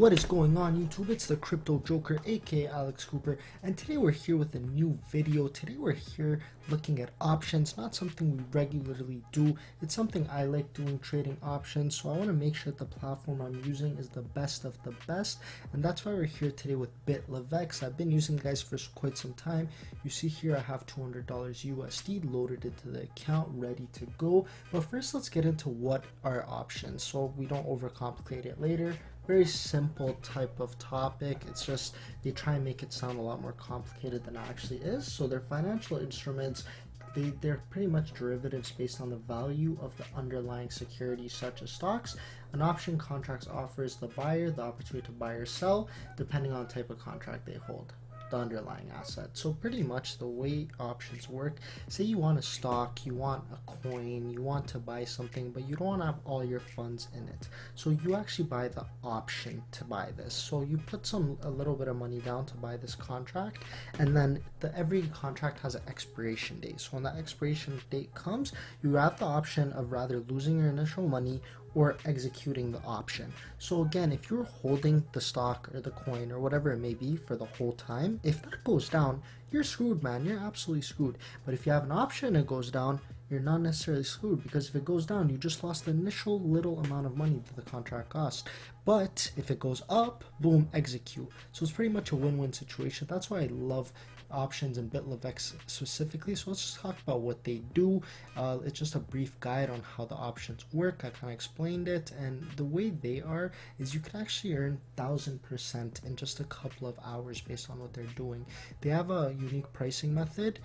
What is going on YouTube? It's the Crypto Joker, aka Alex Cooper, and today we're here with a new video. Today we're here looking at options, not something we regularly do. It's something I like doing, trading options, so I want to make sure that the platform I'm using is the best of the best, and that's why we're here today with BITLEVEX. I've been using guys for quite some time. You see here I have $200 USD loaded into the account, ready to go. But first let's get into what are options so we don't overcomplicate it later. Very simple type of topic. It's just they try and make it sound a lot more complicated than it actually is. So they're financial instruments. They're pretty much derivatives based on the value of the underlying securities such as stocks. An option contract offers the buyer the opportunity to buy or sell depending on the type of contract they hold, the underlying asset. So pretty much the way options work, say you want a stock, you want a coin, you want to buy something, but you don't want to have all your funds in it. So you actually buy the option to buy this. So you put a little bit of money down to buy this contract, and then every contract has an expiration date. So when that expiration date comes, you have the option of rather losing your initial money or executing the option. So again, if you're holding the stock or the coin or whatever it may be for the whole time, if that goes down, you're screwed, man. You're absolutely screwed. But if you have an option and it goes down, you're not necessarily screwed, because if it goes down, you just lost the initial little amount of money that the contract cost. But if it goes up, boom, execute. So it's pretty much a win-win situation. That's why I love options and BITLEVEX specifically. So let's just talk about what they do. It's just a brief guide on how the options work. I kind of explained it, and the way they are is you can actually earn 1000% in just a couple of hours based on what they're doing. They have a unique pricing method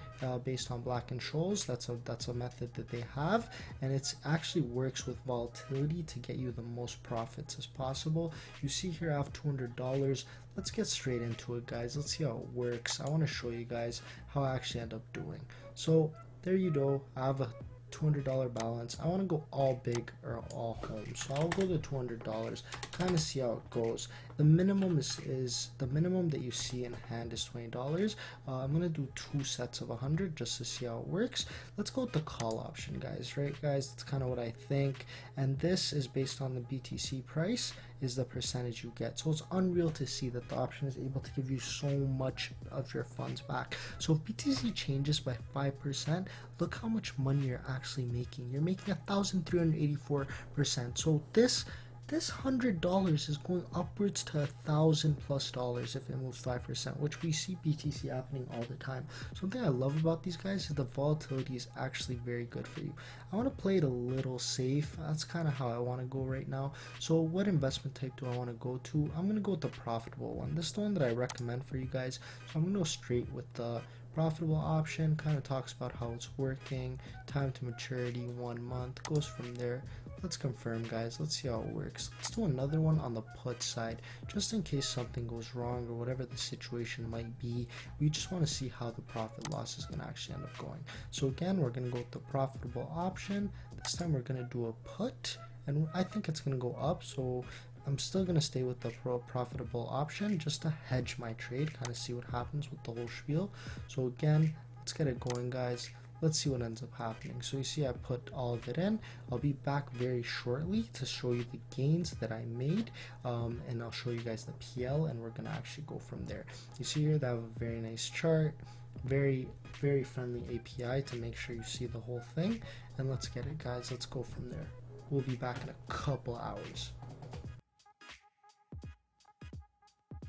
based on Black-Scholes. That's a method that they have, and it actually works with volatility to get you the most profits as possible. You see here I have $200. Let's get straight into it, guys. Let's see how it works. I want to show you guys how I actually end up doing. So there you go. I have a $200 balance. I want to go all big or all home, so I'll go to $200, kind of see how it goes. The minimum is the minimum that you see in hand is $20. I'm gonna do 2 sets of 100 just to see how it works. Let's go with the call option, guys. Right, guys, that's kind of what I think, and this is based on the BTC price, is the percentage you get. So it's unreal to see that the option is able to give you so much of your funds back. So if BTC changes by 5%, look how much money you're actually making. You're making 1,384%. So this $100 is going upwards to $1,000+ if it moves 5%, which we see BTC happening all the time. Something I love about these guys is the volatility is actually very good for you. I want to play it a little safe. That's kind of how I want to go right now. So what investment type do I want to go to? I'm going to go with the profitable one. This is the one that I recommend for you guys. So I'm going to go straight with the profitable option. Kind of talks about how it's working, time to maturity 1 month, goes from there. Let's confirm, guys. Let's see how it works. Let's do another one on the put side, just in case something goes wrong or whatever the situation might be. We just want to see how the profit loss is going to actually end up going. So again, we're going to go with the profitable option. This time we're going to do a put, and I think it's going to go up, so I'm still going to stay with the profitable option just to hedge my trade, kind of see what happens with the whole spiel. So again, let's get it going, guys. Let's see what ends up happening. So you see I put all of it in. I'll be back very shortly to show you the gains that I made, and I'll show you guys the PL, and we're going to actually go from there. You see here that I have a very nice chart, very friendly API to make sure you see the whole thing, and let's get it, guys. Let's go from there. We'll be back in a couple hours.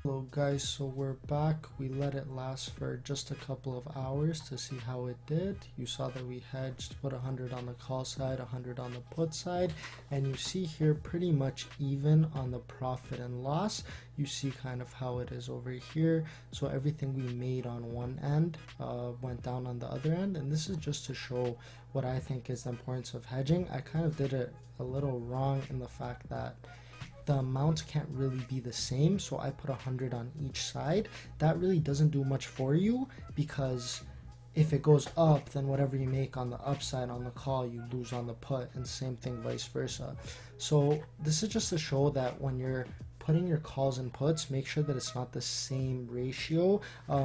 Hello guys, so we're back. We let it last for just a couple of hours to see how it did. You saw that we hedged, put 100 on the call side, 100 on the put side, and you see here pretty much even on the profit and loss. You see kind of how it is over here. So everything we made on one end went down on the other end, and this is just to show what I think is the importance of hedging. I kind of did it a little wrong in the fact that the amounts can't really be the same, so I put 100 on each side. That really doesn't do much for you, because if it goes up, then whatever you make on the upside on the call, you lose on the put, and same thing vice versa. So this is just to show that when you're putting your calls and puts, make sure that it's not the same ratio.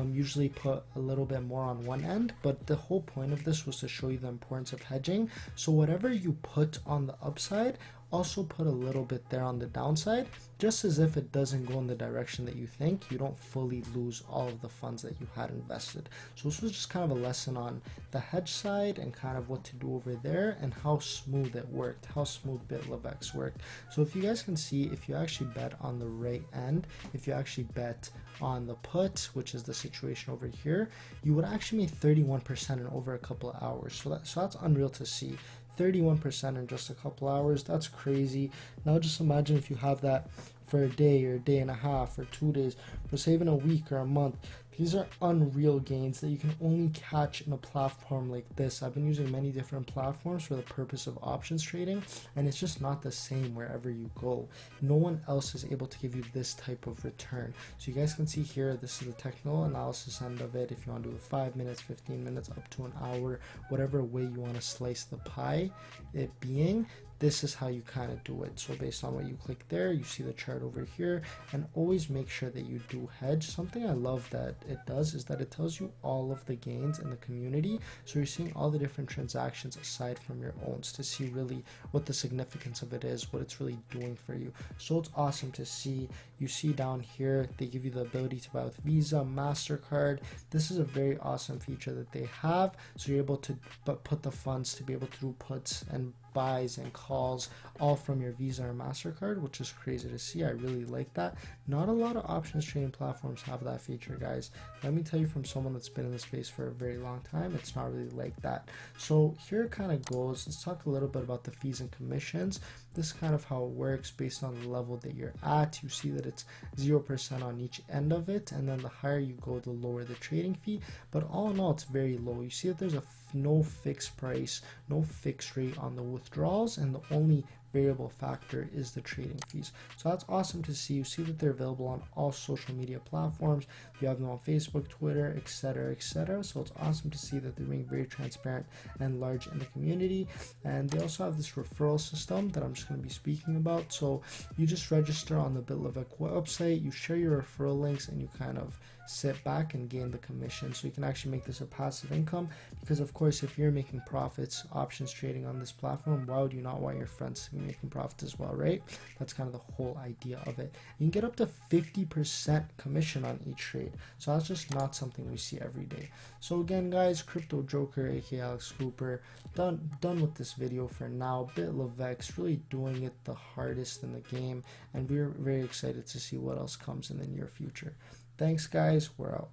Usually put a little bit more on one end, but the whole point of this was to show you the importance of hedging. So whatever you put on the upside, Also put a little bit there on the downside, just as if it doesn't go in the direction that you think, you don't fully lose all of the funds that you had invested. So this was just kind of a lesson on the hedge side and kind of what to do over there and how smooth it worked, how smooth BitLeveX worked. So if you guys can see, if you actually bet on the right end, if you actually bet on the put, which is the situation over here, you would actually make 31% in over a couple of hours. So that's unreal to see. 31% in just a couple hours. That's crazy. Now just imagine if you have that for a day or a day and a half or 2 days, for say even a week or a month. These are unreal gains that you can only catch in a platform like this. I've been using many different platforms for the purpose of options trading, and it's just not the same wherever you go. No one else is able to give you this type of return. So you guys can see here, this is the technical analysis end of it. If you want to do 5 minutes, 15 minutes, up to an hour, whatever way you want to slice the pie, it being, this is how you kind of do it. So based on what you click there, you see the chart over here, and always make sure that you do hedge. Something I love that it does is that it tells you all of the gains in the community. So you're seeing all the different transactions aside from your owns to see really what the significance of it is, what it's really doing for you. So it's awesome to see. You see down here, they give you the ability to buy with Visa, MasterCard. This is a very awesome feature that they have. So you're able to put the funds to be able to do puts and buys and calls all from your Visa or MasterCard, which is crazy to see. I really like that. Not a lot of options trading platforms have that feature, guys. Let me tell you, from someone that's been in the space for a very long time, it's not really like that. So here it kind of goes. Let's talk a little bit about the fees and commissions. This is kind of how it works based on the level that you're at. You see that it's 0% on each end of it, and then the higher you go, the lower the trading fee. But all in all, it's very low. You see that there's no fixed price, no fixed rate on the withdrawals, and the only variable factor is the trading fees. So that's awesome to see. You see that they're available on all social media platforms. You have them on Facebook, Twitter, etc., etc. So it's awesome to see that they're being very transparent and large in the community. And they also have this referral system that I'm just going to be speaking about. So you just register on the BitLeveX website, you share your referral links, and you kind of sit back and gain the commission. So you can actually make this a passive income, because of course, if you're making profits options trading on this platform, why would you not want your friends to be making profits as well, right? That's kind of the whole idea of it. You can get up to 50% commission on each trade. So that's just not something we see every day. So again, guys, Crypto Joker, aka Alex Cooper, done with this video for now. BitLeveX really doing it the hardest in the game, and we're very excited to see what else comes in the near future. Thanks, guys. We're out.